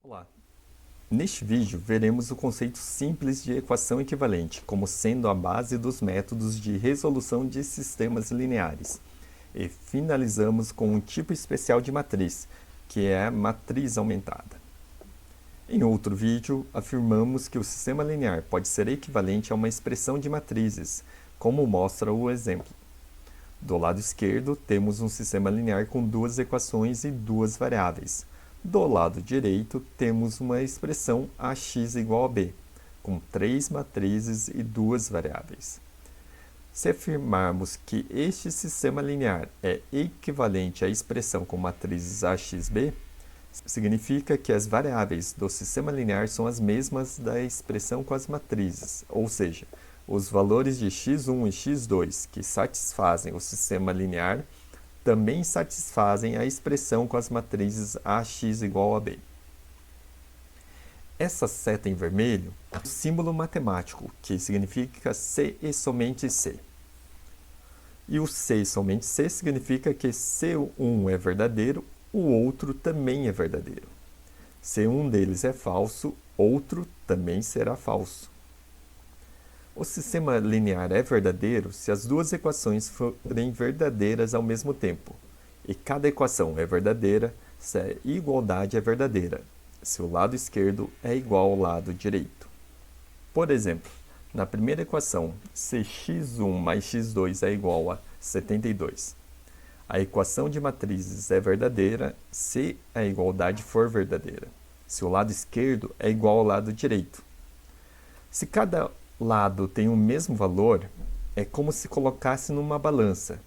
Olá! Neste vídeo, veremos o conceito simples de equação equivalente como sendo a base dos métodos de resolução de sistemas lineares. E finalizamos com um tipo especial de matriz, que é a matriz aumentada. Em outro vídeo, afirmamos que o sistema linear pode ser equivalente a uma expressão de matrizes, como mostra o exemplo. Do lado esquerdo, temos um sistema linear com duas equações e duas variáveis. Do lado direito, temos uma expressão ax igual a b, com três matrizes e duas variáveis. Se afirmarmos que este sistema linear é equivalente à expressão com matrizes axb, significa que as variáveis do sistema linear são as mesmas da expressão com as matrizes, ou seja, os valores de x1 e x2 que satisfazem o sistema linear também satisfazem a expressão com as matrizes ax igual a b. Essa seta em vermelho é um símbolo matemático, que significa C e somente C. E o C e somente C significa que se um é verdadeiro, o outro também é verdadeiro. Se um deles é falso, outro também será falso. O sistema linear é verdadeiro se as duas equações forem verdadeiras ao mesmo tempo. E cada equação é verdadeira se a igualdade é verdadeira, se o lado esquerdo é igual ao lado direito. Por exemplo, na primeira equação, se x1 mais x2 é igual a 72. A equação de matrizes é verdadeira se a igualdade for verdadeira, se o lado esquerdo é igual ao lado direito. Se cada lado tem o mesmo valor, é como se colocasse numa balança,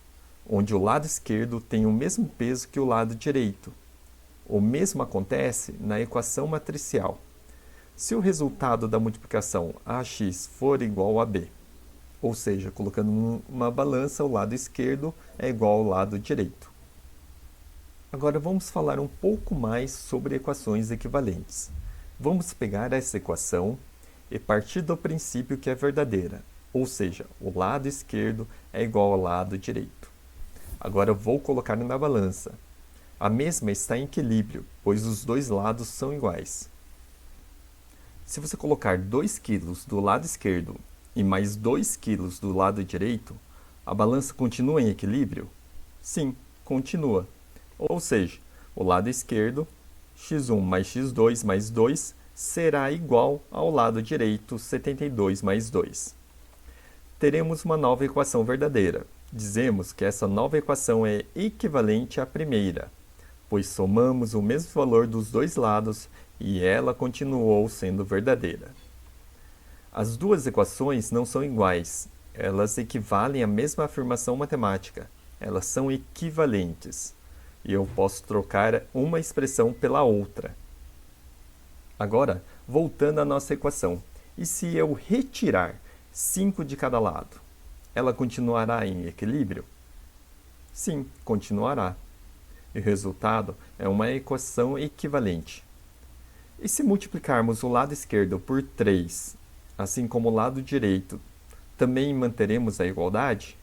onde o lado esquerdo tem o mesmo peso que o lado direito. O mesmo acontece na equação matricial. Se o resultado da multiplicação ax for igual a b, ou seja, colocando numa balança, o lado esquerdo é igual ao lado direito. Agora vamos falar um pouco mais sobre equações equivalentes. Vamos pegar essa equação e partir do princípio que é verdadeira, ou seja, o lado esquerdo é igual ao lado direito. Agora eu vou colocar na balança. A mesma está em equilíbrio, pois os dois lados são iguais. Se você colocar 2 kg do lado esquerdo e mais 2 kg do lado direito, a balança continua em equilíbrio? Sim, continua. Ou seja, o lado esquerdo, x1 mais x2 mais 2, será igual ao lado direito, 72 mais 2. Teremos uma nova equação verdadeira. Dizemos que essa nova equação é equivalente à primeira, pois somamos o mesmo valor dos dois lados e ela continuou sendo verdadeira. As duas equações não são iguais, elas equivalem à mesma afirmação matemática, elas são equivalentes, e eu posso trocar uma expressão pela outra. Agora, voltando à nossa equação, e se eu retirar 5 de cada lado, ela continuará em equilíbrio? Sim, continuará. E o resultado é uma equação equivalente. E se multiplicarmos o lado esquerdo por 3, assim como o lado direito, também manteremos a igualdade?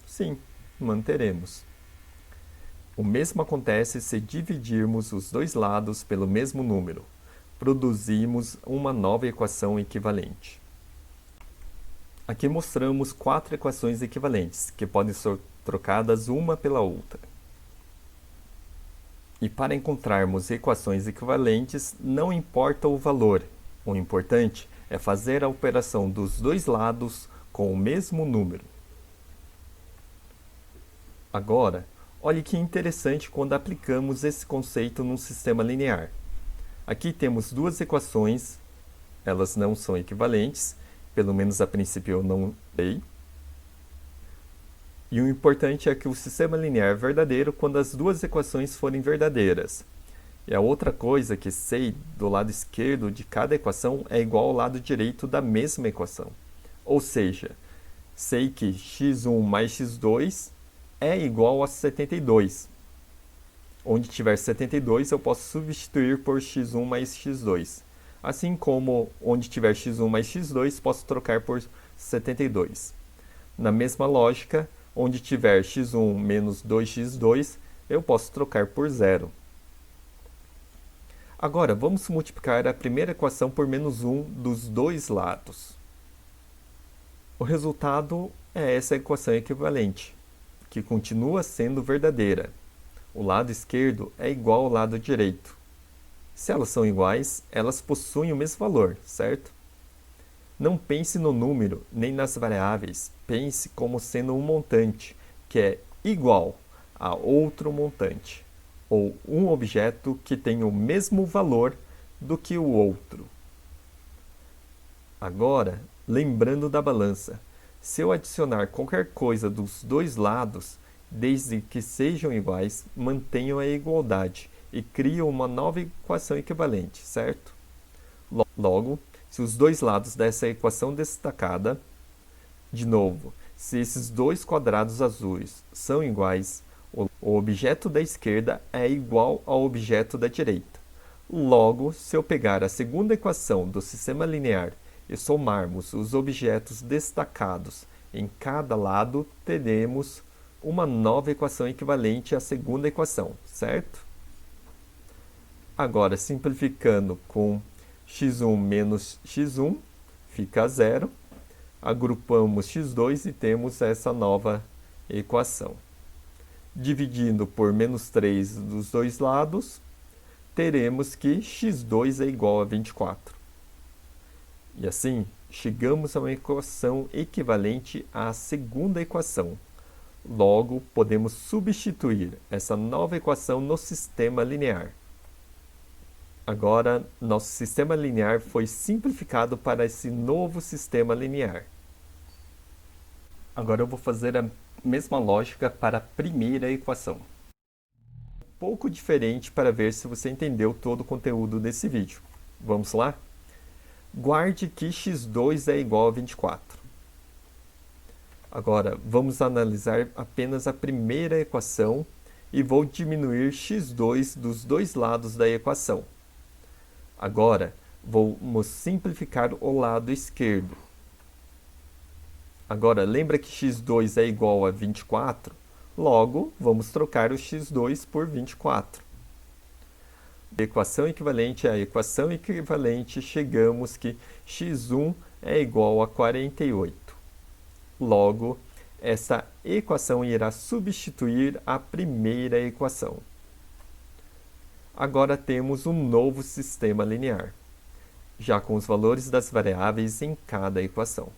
Sim, manteremos. O mesmo acontece se dividirmos os dois lados pelo mesmo número. Produzimos uma nova equação equivalente. Aqui mostramos 4 equações equivalentes, que podem ser trocadas uma pela outra. E para encontrarmos equações equivalentes, não importa o valor. O importante é fazer a operação dos dois lados com o mesmo número. Agora, olhe que interessante quando aplicamos esse conceito num sistema linear. Aqui temos duas equações, elas não são equivalentes, pelo menos a princípio eu não sei. E o importante é que o sistema linear é verdadeiro quando as duas equações forem verdadeiras. E a outra coisa que sei do lado esquerdo de cada equação é igual ao lado direito da mesma equação. Ou seja, sei que x1 mais x2 é igual a 72. Onde tiver 72, eu posso substituir por x1 mais x2. Assim como onde tiver x1 mais x2, posso trocar por 72. Na mesma lógica, onde tiver x1 menos 2x2, eu posso trocar por zero. Agora, vamos multiplicar a primeira equação por menos 1 dos dois lados. O resultado é essa equação equivalente, que continua sendo verdadeira. O lado esquerdo é igual ao lado direito. Se elas são iguais, elas possuem o mesmo valor, certo? Não pense no número nem nas variáveis, pense como sendo um montante, que é igual a outro montante, ou um objeto que tem o mesmo valor do que o outro. Agora, lembrando da balança, se eu adicionar qualquer coisa dos dois lados, desde que sejam iguais, mantenho a igualdade e crio uma nova equação equivalente, certo? Logo, se os dois lados dessa equação destacada, de novo, se esses dois quadrados azuis são iguais, o objeto da esquerda é igual ao objeto da direita. Logo, se eu pegar a segunda equação do sistema linear e somarmos os objetos destacados em cada lado, teremos uma nova equação equivalente à segunda equação, certo? Agora, simplificando com x1 menos x1, fica zero. Agrupamos x2 e temos essa nova equação. Dividindo por menos 3 dos dois lados, teremos que x2 é igual a 24. E assim, chegamos a uma equação equivalente à segunda equação. Logo, podemos substituir essa nova equação no sistema linear. Agora, nosso sistema linear foi simplificado para esse novo sistema linear. Agora eu vou fazer a mesma lógica para a primeira equação. Um pouco diferente para ver se você entendeu todo o conteúdo desse vídeo. Vamos lá? Guarde que x2 é igual a 24. Agora, vamos analisar apenas a primeira equação e vou diminuir x2 dos dois lados da equação. Agora, vamos simplificar o lado esquerdo. Agora, lembra que x2 é igual a 24? Logo, vamos trocar o x2 por 24. Equação equivalente à equação equivalente, chegamos que x1 é igual a 48. Logo, essa equação irá substituir a primeira equação. Agora temos um novo sistema linear, já com os valores das variáveis em cada equação.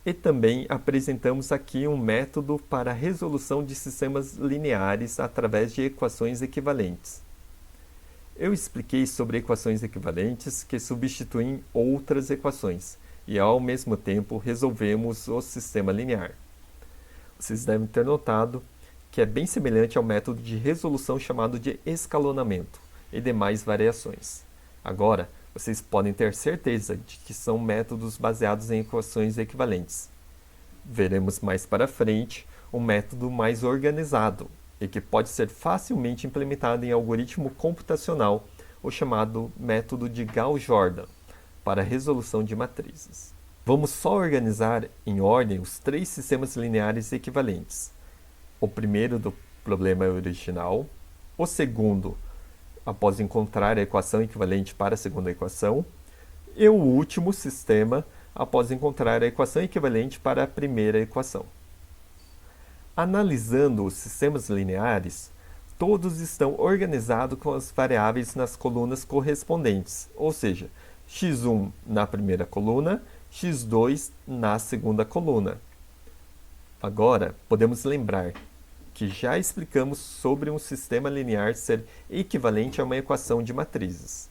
E também apresentamos aqui um método para a resolução de sistemas lineares através de equações equivalentes. Eu expliquei sobre equações equivalentes que substituem outras equações e, ao mesmo tempo, resolvemos o sistema linear. Vocês devem ter notado que é bem semelhante ao método de resolução chamado de escalonamento e demais variações. Agora, vocês podem ter certeza de que são métodos baseados em equações equivalentes. Veremos mais para frente um método mais organizado e que pode ser facilmente implementado em algoritmo computacional, o chamado método de Gauss-Jordan, para a resolução de matrizes. Vamos só organizar em ordem os três sistemas lineares equivalentes. O primeiro do problema original, o segundo, após encontrar a equação equivalente para a segunda equação, e o último sistema, após encontrar a equação equivalente para a primeira equação. Analisando os sistemas lineares, todos estão organizados com as variáveis nas colunas correspondentes, ou seja, x1 na primeira coluna, x2 na segunda coluna. Agora, podemos lembrar que já explicamos sobre um sistema linear ser equivalente a uma equação de matrizes.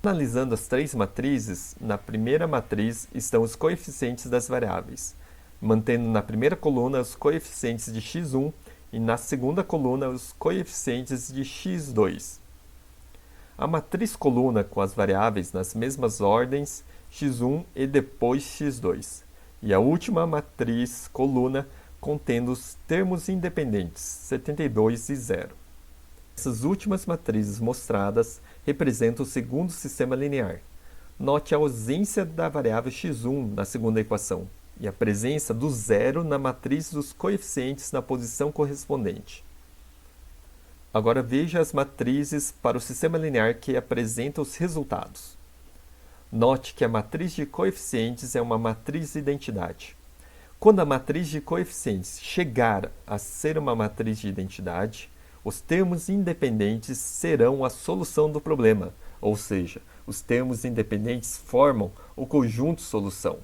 Analisando as três matrizes, na primeira matriz estão os coeficientes das variáveis, mantendo na primeira coluna os coeficientes de x1 e na segunda coluna os coeficientes de x2. A matriz coluna com as variáveis nas mesmas ordens, x1 e depois x2. E a última matriz coluna contendo os termos independentes, 72 e 0. Essas últimas matrizes mostradas representam o segundo sistema linear. Note a ausência da variável x1 na segunda equação e a presença do zero na matriz dos coeficientes na posição correspondente. Agora veja as matrizes para o sistema linear que apresenta os resultados. Note que a matriz de coeficientes é uma matriz de identidade. Quando a matriz de coeficientes chegar a ser uma matriz de identidade, os termos independentes serão a solução do problema, ou seja, os termos independentes formam o conjunto solução.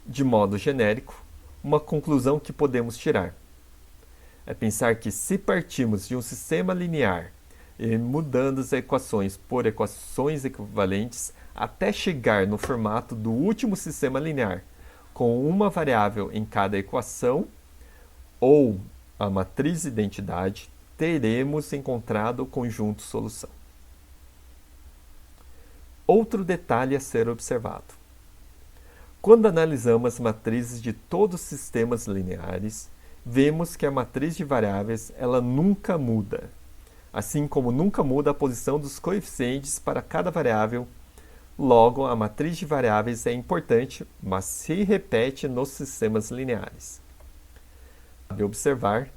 De modo genérico, uma conclusão que podemos tirar é pensar que se partirmos de um sistema linear e mudando as equações por equações equivalentes até chegar no formato do último sistema linear, com uma variável em cada equação, ou a matriz identidade, teremos encontrado o conjunto solução. Outro detalhe a ser observado. Quando analisamos as matrizes de todos os sistemas lineares, vemos que a matriz de variáveis ela nunca muda, assim como nunca muda a posição dos coeficientes para cada variável. Logo, a matriz de variáveis é importante, mas se repete nos sistemas lineares. Cabe observar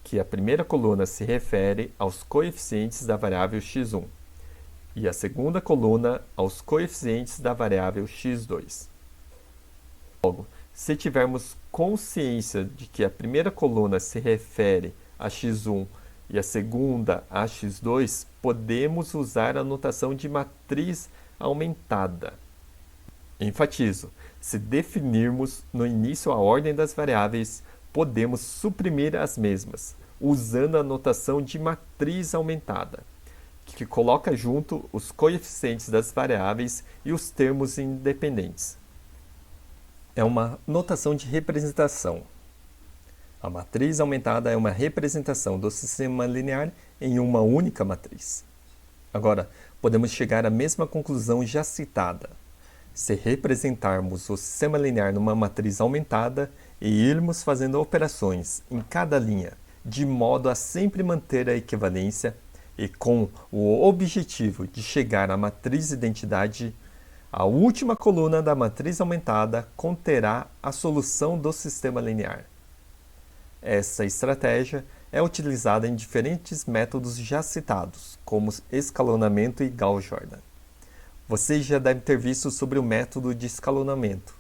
que a primeira coluna se refere aos coeficientes da variável x1 e a segunda coluna aos coeficientes da variável x2. Logo, se tivermos consciência de que a primeira coluna se refere a x1 e a segunda a x2, podemos usar a notação de matriz aumentada. Enfatizo, se definirmos no início a ordem das variáveis, podemos suprimir as mesmas, usando a notação de matriz aumentada, que coloca junto os coeficientes das variáveis e os termos independentes. É uma notação de representação. A matriz aumentada é uma representação do sistema linear em uma única matriz. Agora, podemos chegar à mesma conclusão já citada. Se representarmos o sistema linear numa matriz aumentada e irmos fazendo operações em cada linha, de modo a sempre manter a equivalência e com o objetivo de chegar à matriz identidade, a última coluna da matriz aumentada conterá a solução do sistema linear. Essa estratégia é utilizada em diferentes métodos já citados, como escalonamento e Gauss-Jordan. Vocês já devem ter visto sobre o método de escalonamento.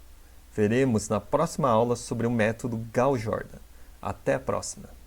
Veremos na próxima aula sobre o método Gauss-Jordan. Até a próxima!